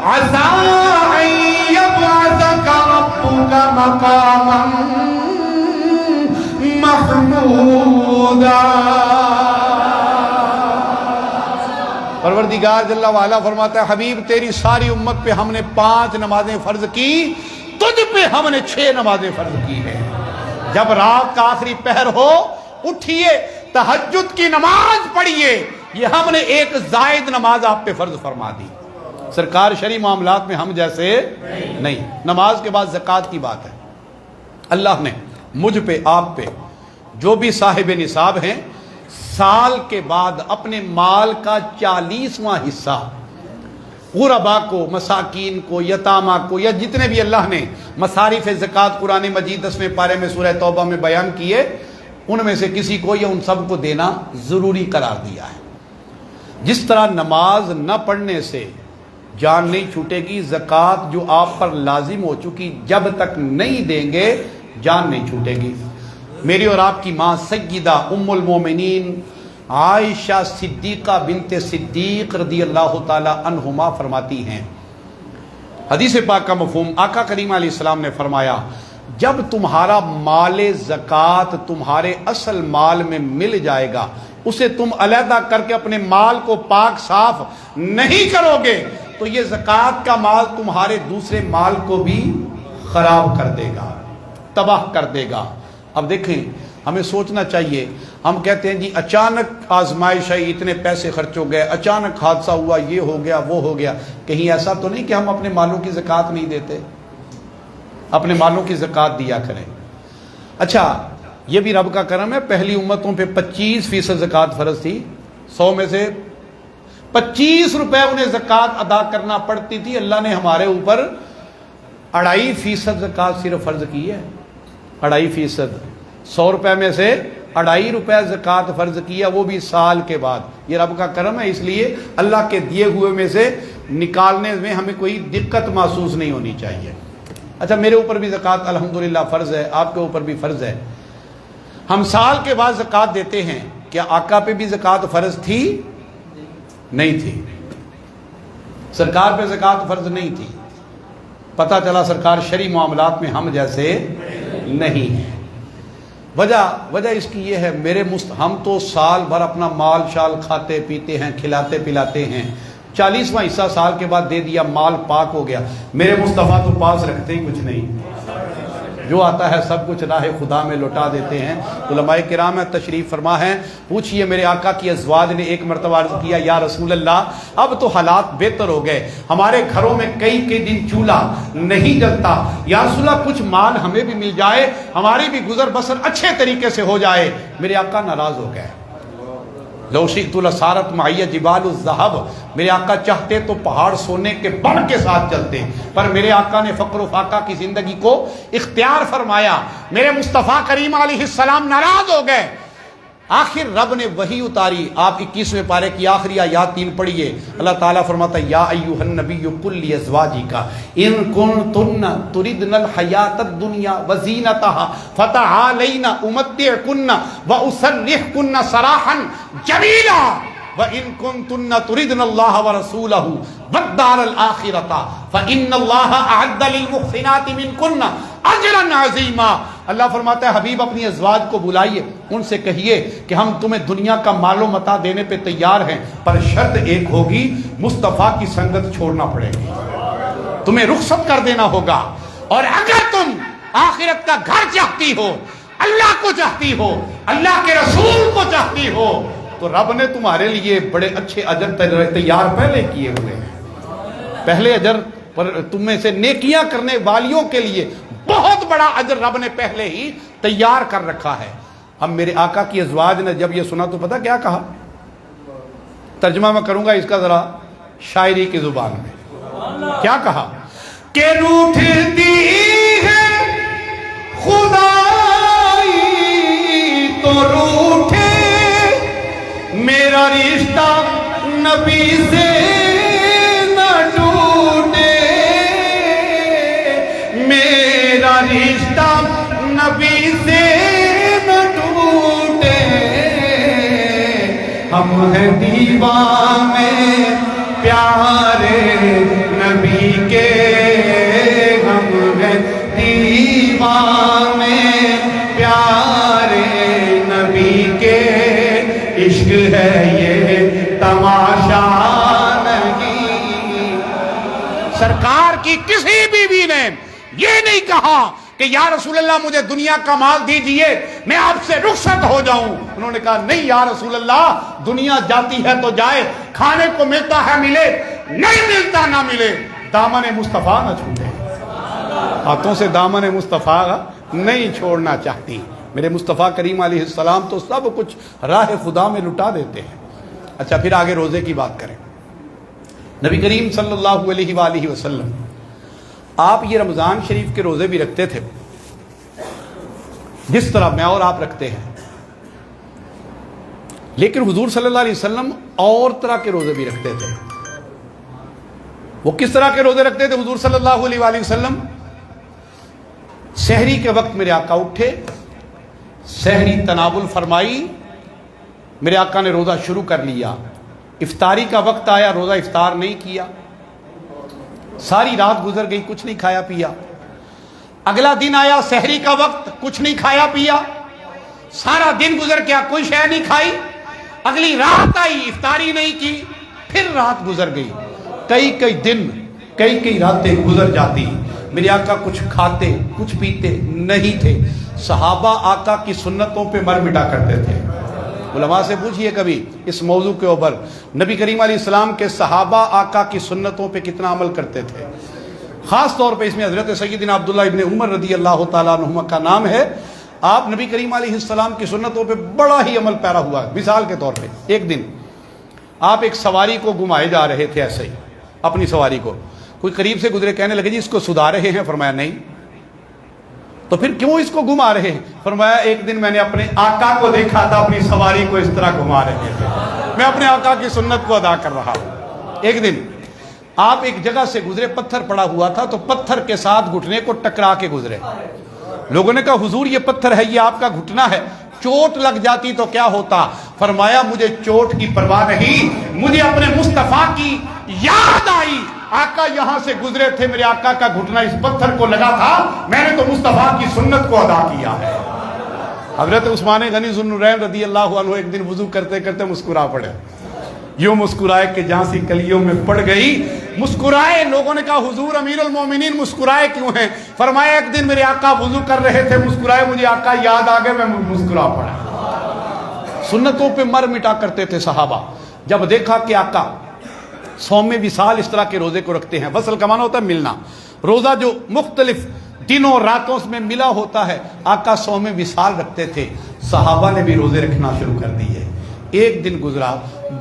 عَسَىٰ أَن يَبْعَثَكَ رَبُّكَ مَقَامًا مَحْمُودًا. پروردگار جل وعلا فرماتا ہے حبیب تیری ساری امت پہ ہم نے 5 نمازیں فرض کی، تجھ پہ ہم نے 6 نمازیں فرض کی ہیں. جب رات کا آخری پہر ہو اٹھیے، تہجد کی نماز پڑھیے. یہ ہم نے ایک زائد نماز آپ پہ فرض فرما دی. سرکار شرعی معاملات میں ہم جیسے نہیں. نماز کے بعد زکوٰۃ کی بات ہے. اللہ نے مجھ پہ آپ پہ جو بھی صاحب نصاب ہیں سال کے بعد اپنے مال کا 40واں حصہ غربا کو، مساکین کو، یتامہ کو، یا جتنے بھی اللہ نے مصارف زکوٰۃ قرآن مجید 10ویں پارے میں سورہ توبہ میں بیان کیے ان میں سے کسی کو یا ان سب کو دینا ضروری قرار دیا ہے. جس طرح نماز نہ پڑھنے سے جان نہیں چھوٹے گی. زکوٰۃ جو آپ پر لازم ہو چکی جب تک نہیں دیں گے جان نہیں چھوٹے گی. میری اور آپ کی ماں سیدہ ام المومنین عائشہ صدیقہ بنت صدیق رضی اللہ تعالی عنہما فرماتی ہیں، حدیث پاک کا مفہوم آقا کریم علیہ السلام نے فرمایا، جب تمہارا مال زکوٰۃ تمہارے اصل مال میں مل جائے گا، اسے تم علیحدہ کر کے اپنے مال کو پاک صاف نہیں کرو گے تو یہ زکوٰۃ کا مال تمہارے دوسرے مال کو بھی خراب کر دے گا، تباہ کر دے گا. اب دیکھیں ہمیں سوچنا چاہیے. ہم کہتے ہیں جی اچانک آزمائش ہے، اتنے پیسے خرچ ہو گئے، اچانک حادثہ ہوا، یہ ہو گیا وہ ہو گیا. کہیں ایسا تو نہیں کہ ہم اپنے مالوں کی زکوٰۃ نہیں دیتے؟ اپنے مالوں کی زکوٰۃ دیا کریں. اچھا یہ بھی رب کا کرم ہے، پہلی امتوں پہ 25% زکوٰۃ فرض تھی. 100 میں سے 25 روپے انہیں زکوٰۃ ادا کرنا پڑتی تھی. اللہ نے ہمارے اوپر 2.5% زکوٰۃ صرف فرض کی ہے. 2.5%، 100 روپے میں سے 2.5 روپے زکوٰۃ فرض کیا، وہ بھی سال کے بعد. یہ رب کا کرم ہے، اس لیے اللہ کے دیے ہوئے میں سے نکالنے میں ہمیں کوئی دقت محسوس نہیں ہونی چاہیے. اچھا میرے اوپر بھی زکوٰۃ الحمدللہ فرض ہے، آپ کے اوپر بھی فرض ہے. ہم سال کے بعد زکوٰۃ دیتے ہیں. کیا آقا پہ بھی زکوٰۃ فرض تھی؟ نہیں تھی. سرکار پہ زکوٰۃ فرض نہیں تھی. پتہ چلا سرکار شرعی معاملات میں ہم جیسے نہیں ہیں. وجہ اس کی یہ ہے، ہم تو سال بھر اپنا مال شال کھاتے پیتے ہیں، کھلاتے پلاتے ہیں. 40واں حصہ سال کے بعد دے دیا، مال پاک ہو گیا. میرے مصطفیٰ تو پاس رکھتے ہی کچھ نہیں، جو آتا ہے سب کچھ راہ خدا میں لوٹا دیتے ہیں. علماء کرام ہے تشریف فرما ہے. پوچھئے میرے آقا کی ازواج نے ایک مرتبہ عرض کیا، یا رسول اللہ اب تو حالات بہتر ہو گئے، ہمارے گھروں میں کئی دن چولہا نہیں جلتا، یا رسول اللہ کچھ مال ہمیں بھی مل جائے، ہماری بھی گزر بسر اچھے طریقے سے ہو جائے. میرے آقا ناراض ہو گئے. لو شئت لصارت معی جبال الذہب، میرے آقا چاہتے تو پہاڑ سونے کے بن کے ساتھ چلتے، پر میرے آقا نے فقر و فاقہ کی زندگی کو اختیار فرمایا. میرے مصطفیٰ کریم علیہ السلام ناراض ہو گئے. آخر رب نے وحی اتاری. آپ 21ویں پارے کی آخری آیات 3 پڑھیے. اللہ تعالیٰ فرماتا ہے، یا ایھا النبی قل لازواجک ان کنتن تردن الحیاۃ الدنیا وزینتها فتعالین امتعکن واسرحکن سراحا جمیلا وَإِن كُنتُنَّ تُرِدْنَ اللَّهَ وَرَسُولَهُ وَالدَّارَ الْآخِرَةَ فَإِنَّ اللَّهَ أَعَدَّ لِلْمُحْسِنَاتِ مِنكُنَّ أَجْرًا عَظِيمًا. اللہ فرماتا ہے حبیب اپنی ازواج کو بلائیے، ان سے کہیے کہ ہم تمہیں دنیا کا مال و متاع دینے پہ تیار ہیں، پر شرط ایک ہوگی، مصطفیٰ کی سنگت چھوڑنا پڑے گی، تمہیں رخصت کر دینا ہوگا. اور اگر تم آخرت کا گھر چاہتی ہو، اللہ کو چاہتی ہو، اللہ کے رسول کو چاہتی ہو، تو رب نے تمہارے لیے بڑے اچھے اجر تیار پہلے کیے ہوئے ہیں. پہلے اجر پر تم میں سے نیکیاں کرنے والیوں کے لیے بہت بڑا اجر رب نے پہلے ہی تیار کر رکھا ہے. اب میرے آقا کی ازواج نے جب یہ سنا تو پتہ کیا کہا؟ ترجمہ میں کروں گا اس کا ذرا شاعری کی زبان میں. کیا کہا کہ روٹھتی ہے خدائی تو روٹھے میرا رشتہ نبی سے نہ ٹوٹے، میرا رشتہ نبی سے نہ ٹوٹے. ہم ہیں دیوانے پیارے نبی کے، ہم ہیں دیوانے پیارے نبی کے. عشق ہے یہ تماشا نہیں. سرکار کی کسی بیوی نے یہ نہیں کہا کہ یا رسول اللہ مجھے دنیا کا مال دیجئے میں آپ سے رخصت ہو جاؤں. انہوں نے کہا نہیں یا رسول اللہ، دنیا جاتی ہے تو جائے، کھانے کو ملتا ہے ملے، نہیں ملتا نہ ملے، دامن مصطفیٰ نہ چھوٹے. ہاتھوں سے دامن مصطفیٰ نہیں چھوڑنا چاہتی. میرے مصطفیٰ کریم علیہ السلام تو سب کچھ راہ خدا میں لٹا دیتے ہیں. اچھا پھر آگے روزے کی بات کریں. نبی کریم صلی اللہ علیہ وآلہ وسلم آپ یہ رمضان شریف کے روزے بھی رکھتے تھے جس طرح میں اور آپ رکھتے ہیں، لیکن حضور صلی اللہ علیہ وسلم اور طرح کے روزے بھی رکھتے تھے. وہ کس طرح کے روزے رکھتے تھے حضور صلی اللہ علیہ وآلہ وسلم؟ سحری کے وقت میرے آقا اٹھے، سحری تناول فرمائی، میرے آقا نے روزہ شروع کر لیا، افطاری کا وقت آیا، روزہ افطار نہیں کیا، ساری رات گزر گئی، کچھ نہیں کھایا پیا۔ اگلا دن آیا، سحری کا وقت، کچھ نہیں کھایا پیا، سارا دن گزر گیا، کوئی شے نہیں کھائی۔ اگلی رات آئی، افطاری نہیں کی، پھر رات گزر گئی، کئی دن، کئی راتیں گزر جاتی، میرے آقا کچھ کھاتے کچھ پیتے نہیں تھے۔ صحابہ آقا کی سنتوں پہ مر مٹا کرتے تھے۔ علماء سے پوچھئے کبھی اس موضوع کے اوپر، نبی کریم علیہ السلام کے صحابہ آقا کی سنتوں پہ کتنا عمل کرتے تھے۔ خاص طور پہ اس میں حضرت سیدنا عبداللہ ابن عمر رضی اللہ تعالیٰ عنہما کا نام ہے۔ آپ نبی کریم علیہ السلام کی سنتوں پہ بڑا ہی عمل پیرا ہوا ہے۔ مثال کے طور پہ ایک دن آپ ایک سواری کو گھمائے جا رہے تھے، ایسے ہی اپنی سواری کو، کوئی قریب سے گزرے، کہنے لگے جی اس کو سدھا رہے ہیں؟ فرمایا نہیں۔ تو پھر کیوں اس کو گھما رہے ہیں؟ فرمایا ایک دن میں نے اپنے آقا کو دیکھا تھا اپنی سواری کو اس طرح گھما رہے تھے، میں اپنے آقا کی سنت کو ادا کر رہا ہوں۔ ایک دن آپ ایک جگہ سے گزرے، پتھر پڑا ہوا تھا، تو پتھر کے ساتھ گھٹنے کو ٹکرا کے گزرے۔ لوگوں نے کہا حضور یہ پتھر ہے، یہ آپ کا گھٹنا ہے، چوٹ لگ جاتی تو کیا ہوتا؟ فرمایا مجھے چوٹ کی پرواہ نہیں، مجھے اپنے مصطفیٰ کی یاد آئی، آقا یہاں سے گزرے تھے، میرے آقا کا گھٹنا اس پتھر کو لگا تھا، میں نے تو مصطفیٰ کی سنت کو ادا کیا ہے۔ حضرت عثمان غنی ذو النورین رضی اللہ عنہ ایک دن وضو کرتے کرتے مسکرا پڑے، یوں مسکرائے کہ جھانسی کلیوں میں پڑ گئی، مسکرائے۔ لوگوں نے کہا حضور امیر المومنین مسکرائے کیوں ہیں؟ فرمایا ایک دن میرے آقا وضو کر رہے تھے، مسکرائے، مجھے آقا یاد آ گئے، میں مسکرا پڑا۔ سنتوں پہ مر مٹا کرتے تھے صحابہ۔ جب دیکھا کہ آقا صوم وصال اس طرح کے روزے کو رکھتے ہیں، وصل کا معنی ہوتا ہے ملنا، روزہ جو مختلف دنوں راتوں میں ملا ہوتا ہے، آقا صوم وصال رکھتے تھے، صحابہ نے بھی روزے رکھنا شروع کر دیے۔ ایک دن گزرا،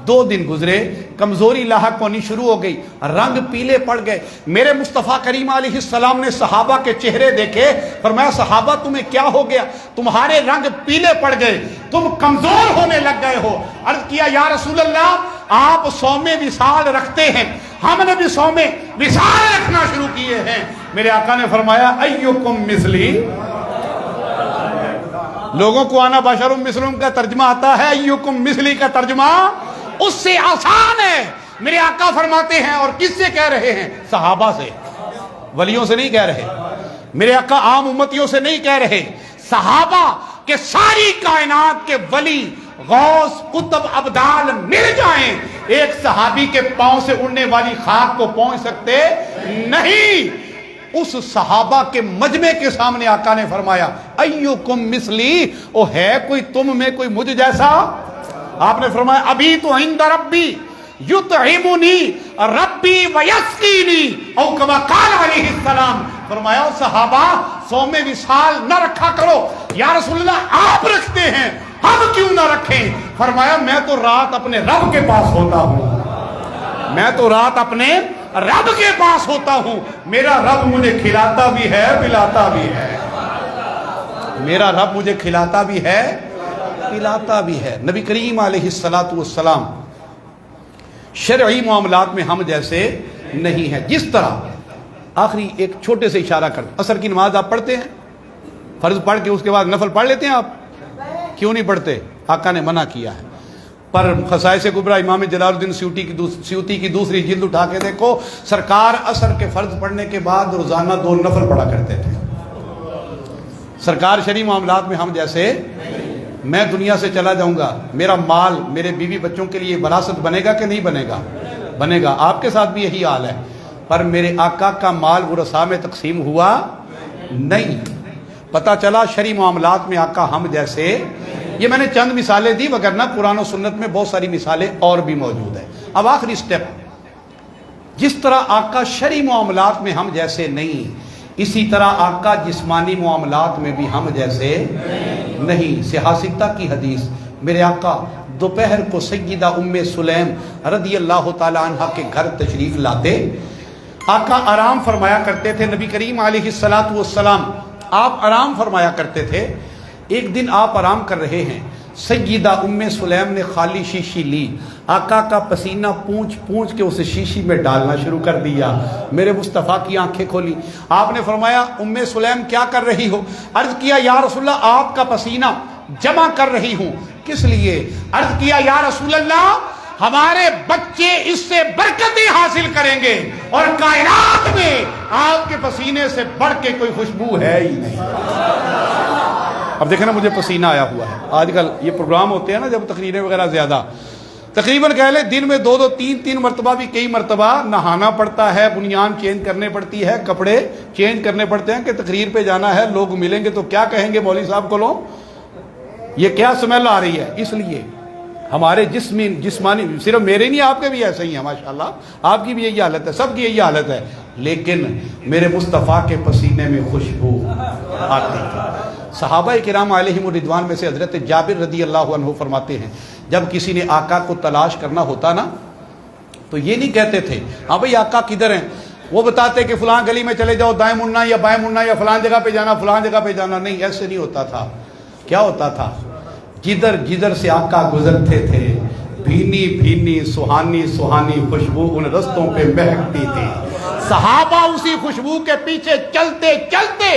دو دن گزرے، کمزوری لاحق ہونی شروع ہو گئی، رنگ پیلے پڑ گئے۔ میرے مصطفیٰ کریم علیہ السلام نے صحابہ کے چہرے دیکھے، فرمایا صحابہ تمہیں کیا ہو گیا؟ تمہارے رنگ پیلے پڑ گئے، تم کمزور ہونے لگ گئے ہو۔ عرض کیا یا رسول اللہ آپ صوم وصال رکھتے ہیں، ہم نے بھی صوم وصال رکھنا شروع کیے ہیں۔ میرے آقا نے فرمایا ایکم مثلی، لوگوں کو آنا بشر مثلکم کا ترجمہ آتا ہے، ایکم مثلی کا ترجمہ اس سے آسان ہے۔ میرے آقا فرماتے ہیں، اور کس سے کہہ رہے ہیں؟ صحابہ سے، ولیوں سے نہیں کہہ رہے۔ میرے آقا عام امتیوں سے نہیں کہہ رہے، صحابہ کہ ساری کائنات کے ولی غوث قطب ابدال مل جائیں، ایک صحابی کے پاؤں سے اڑنے والی خاک کو پہنچ سکتے نہیں۔ اس صحابہ کے مجمع کے سامنے آقا نے فرمایا ایکم مثلی، او ہے کوئی تم میں کوئی مجھ جیسا؟ آپ نے فرمایا ابھی تو عند ربی یطعمنی ربی ویسقینی، او کما قال علیہ السلام۔ فرمایا صحابہ صوم وصال نہ رکھا کرو۔ یا رسول اللہ آپ رکھتے ہیں، ہم کیوں نہ رکھیں؟ فرمایا میں تو رات اپنے رب کے پاس ہوتا ہوں، میں تو رات اپنے رب کے پاس ہوتا ہوں، میرا رب مجھے کھلاتا بھی ہے پلاتا بھی ہے، میرا رب مجھے کھلاتا بھی ہے پلاتا بھی ہے۔ نبی کریم علیہ السلام شرعی معاملات میں ہم جیسے نہیں ہیں۔ جس طرح آخری ایک چھوٹے سے اشارہ کر، عصر کی نماز آپ پڑھتے ہیں، فرض پڑھ کے اس کے بعد نفل پڑھ لیتے ہیں آپ؟ کیوں نہیں پڑھتے؟ آقا نے منع کیا ہے۔ پر خصائص کبریٰ امام جلال الدین سیوطی کی دوسری جلد اٹھا کے دیکھو، سرکار عصر کے فرض پڑھنے کے بعد روزانہ 2 نفل پڑھا کرتے تھے۔ سرکار شرعی معاملات میں ہم جیسے، میں دنیا سے چلا جاؤں گا، میرا مال میرے بیوی بچوں کے لیے وراثت بنے گا کہ نہیں بنے گا؟ بنے گا۔ آپ کے ساتھ بھی یہی حال ہے، پر میرے آقا کا مال ورثاء میں تقسیم ہوا نہیں۔ پتہ چلا شرعی معاملات میں آقا ہم جیسے۔ یہ میں نے چند مثالیں دی، وگرنہ قرآن و سنت میں بہت ساری مثالیں اور بھی موجود ہیں۔ اب آخری سٹیپ، جس طرح آقا شرعی معاملات میں ہم جیسے نہیں، اسی طرح آقا جسمانی معاملات میں بھی ہم جیسے نہیں۔ صحیح ستہ کی حدیث، میرے آقا دوپہر کو سیدہ ام سلیم رضی اللہ تعالی عنہ کے گھر تشریف لاتے، آقا آرام فرمایا کرتے تھے۔ نبی کریم علیہ السلام آپ آرام فرمایا کرتے تھے۔ ایک دن آپ آرام کر رہے ہیں، سیدہ ام سلیم نے خالی شیشی لی، آقا کا پسینہ پونچھ پونچھ کے اسے شیشی میں ڈالنا شروع کر دیا۔ میرے مصطفیٰ کی آنکھیں کھولی، آپ نے فرمایا ام سلیم کیا کر رہی ہو؟ عرض کیا یا رسول اللہ آپ کا پسینہ جمع کر رہی ہوں۔ کس لیے؟ عرض کیا یا رسول اللہ ہمارے بچے اس سے برکتیں حاصل کریں گے، اور کائنات میں آپ کے پسینے سے بڑھ کے کوئی خوشبو ہے ہی نہیں۔ اب دیکھیں نا مجھے پسینہ آیا ہوا ہے۔ آج کل یہ پروگرام ہوتے ہیں نا جب تقریریں وغیرہ زیادہ، تقریباً کہہ لیں دن میں 2 3 مرتبہ بھی کئی مرتبہ نہانا پڑتا ہے، بنیان چینج کرنے پڑتی ہے، کپڑے چینج کرنے پڑتے ہیں کہ تقریر پہ جانا ہے، لوگ ملیں گے تو کیا کہیں گے مولوی صاحب کو، لو یہ کیا سمیل آ رہی ہے۔ اس لیے ہمارے جسمانی، صرف میرے نہیں آپ کے بھی ایسے ہی ہیں ماشاءاللہ، آپ کی بھی یہی حالت ہے، سب کی یہی حالت ہے، لیکن میرے مصطفیٰ کے پسینے میں خوشبو آتی ہے۔ صحابہ کرام علیہم الرضوان میں سے حضرت جابر رضی اللہ عنہ فرماتے ہیں جب کسی نے آقا کو تلاش کرنا ہوتا نا تو یہ نہیں کہتے تھے ہاں بھئی آقا کدھر ہیں، وہ بتاتے کہ فلاں گلی میں چلے جاؤ، دائیں مڑنا یا بائیں مڑنا یا فلاں جگہ پہ جانا، فلاں جگہ پہ جانا، نہیں ایسے نہیں ہوتا تھا۔ کیا ہوتا تھا؟ جدھر جدھر سے آقا گزرتے تھے بھینی بھینی سہانی سہانی خوشبو ان رستوں پہ مہکتی تھی، صحابہ اسی خوشبو کے پیچھے چلتے چلتے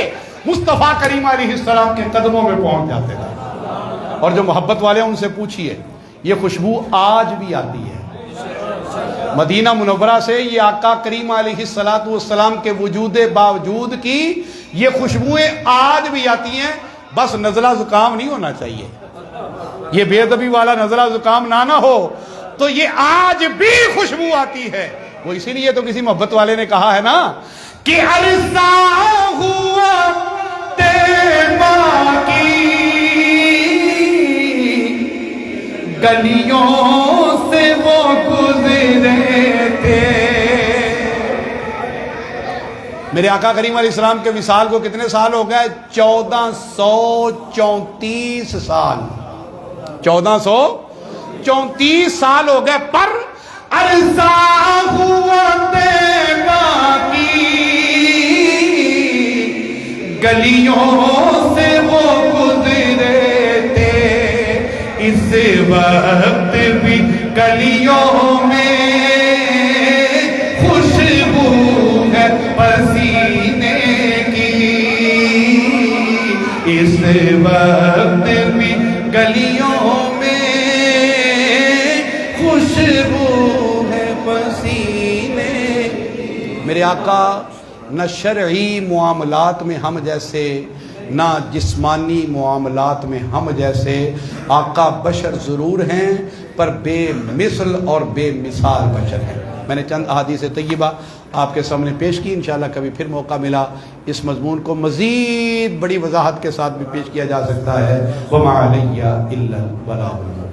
مصطفیٰ کریم علیہ السلام کے قدموں میں پہنچ جاتے تھے۔ اور جو محبت والے ہیں ان سے پوچھئے، یہ خوشبو آج بھی آتی ہے مدینہ منورہ سے، یہ آقا کریم علیہ السلام کے وجود باوجود کی یہ خوشبوئیں آج بھی آتی ہیں، بس نزلہ زکام نہیں ہونا چاہیے، یہ بے ادبی والا نزلہ زکام نہ ہو، تو یہ آج بھی خوشبو آتی ہے۔ وہ اسی لیے تو کسی محبت والے نے کہا ہے نا کہ عرصہ ہوا تیما کی گلیوں سے وہ گزرے تھے۔ میرے آقا کریم علیہ السلام کے وصال کو کتنے سال ہو گئے؟ 1434 سال، 1434 سال ہو گئے، پر عرصہ ہوا تیما کی گلیوں سے وہ گزرے تھے، اس وقت بھی گلیوں میں خوشبو ہے پسینے کی، اس وقت بھی گلیوں میں خوشبو ہے پسینے۔ میرے آقا نہ شرعی معاملات میں ہم جیسے، نہ جسمانی معاملات میں ہم جیسے، آقا بشر ضرور ہیں پر بے مثل اور بے مثال بشر ہیں۔ میں نے چند احادیث طیبہ آپ کے سامنے پیش کی، انشاءاللہ کبھی پھر موقع ملا اس مضمون کو مزید بڑی وضاحت کے ساتھ بھی پیش کیا جا سکتا ہے۔ وَمَا عَلَيَّ إِلَّا الْبَلَاغُ۔